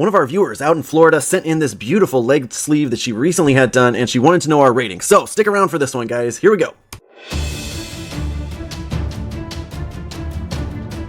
One of our viewers out in Florida sent in this beautiful leg sleeve that she recently had done, and she wanted to know our rating. So stick around for this one, guys. Here we go.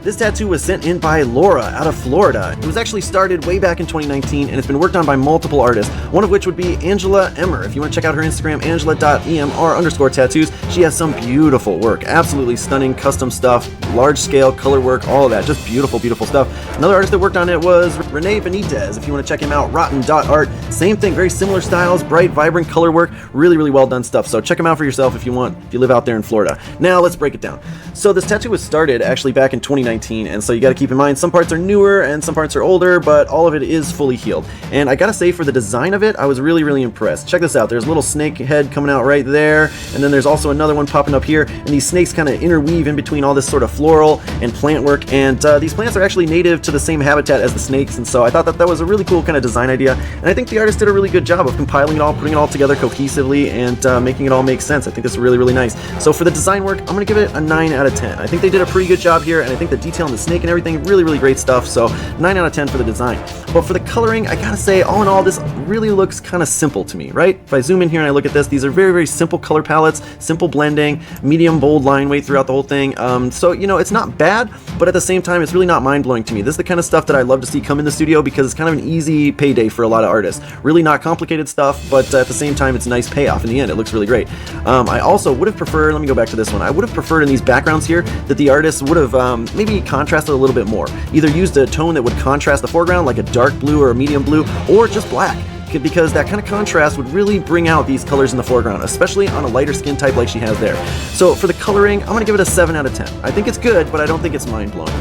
This tattoo was sent in by Laura out of Florida. It was actually started way back in 2019, and it's been worked on by multiple artists, one of which would be Angela Emmer. If you want to check out her Instagram, angela.emr_tattoos, she has some beautiful work. Absolutely stunning custom stuff, large scale color work, all of that. Just beautiful, beautiful stuff. Another artist that worked on it was Renee Benitez. If you want to check him out, rotten.art. Same thing, very similar styles, bright, vibrant color work, really, really well done stuff. So check him out for yourself if you want, if you live out there in Florida. Now let's break it down. So this tattoo was started actually back in 2019. And so you got to keep in mind some parts are newer and some parts are older, but all of it is fully healed. And I gotta say, for the design of it, I was really, really impressed. Check this out. There's a little snake head coming out right there, and then there's also another one popping up here, and these snakes kind of interweave in between all this sort of floral and plant work, and these plants are actually native to the same habitat as the snakes, and so I thought that that was a really cool kind of design idea, and I think the artist did a really good job of compiling it all, putting it all together cohesively, and making it all make sense. I think it's really, really nice. So for the design work, I'm gonna give it a 9 out of 10. I think they did a pretty good job here, and I think the detail in the snake and everything, really, really great stuff. So 9 out of 10 for the design. But for the coloring, I gotta say, all in all, this really looks kind of simple to me, right? If I zoom in here and I look at this, these are very, very simple color palettes, simple blending, medium bold line weight throughout the whole thing. So, you know, it's not bad, but at the same time, it's really not mind-blowing to me. This is the kind of stuff that I love to see come in the studio because it's kind of an easy payday for a lot of artists. Really not complicated stuff, but at the same time, it's a nice payoff in the end. It looks really great. I also would have preferred, let me go back to this one, I would have preferred in these backgrounds here that the artist would have maybe contrasted a little bit more. Either used a tone that would contrast the foreground, like a dark blue or a medium blue, or just black, because that kind of contrast would really bring out these colors in the foreground, especially on a lighter skin type like she has there. So for the coloring, I'm going to give it a 7 out of 10. I think it's good, but I don't think it's mind-blowing.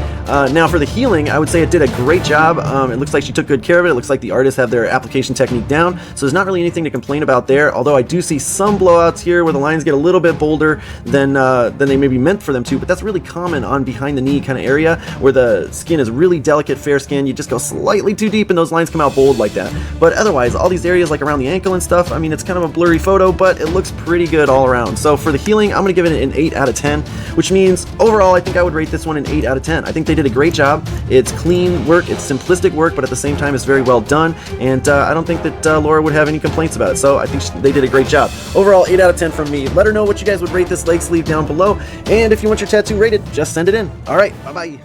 Now for the healing, I would say it did a great job. It looks like she took good care of it. It looks like the artists have their application technique down, so there's not really anything to complain about there, although I do see some blowouts here where the lines get a little bit bolder than they maybe meant for them to, but that's really common on behind the knee kind of area where the skin is really delicate, fair skin. You just go slightly too deep and those lines come out bold like that. But otherwise, all these areas like around the ankle and stuff, I mean, it's kind of a blurry photo, but it looks pretty good all around. So for the healing, I'm going to give it an 8 out of 10, which means overall, I think I would rate this one an 8 out of 10. I think they did a great job. It's clean work, it's simplistic work, but at the same time, it's very well done, and I don't think that Laura would have any complaints about it, so I think they did a great job. Overall, 8 out of 10 from me. Let her know what you guys would rate this leg sleeve down below, and if you want your tattoo rated, just send it in. All right, bye-bye.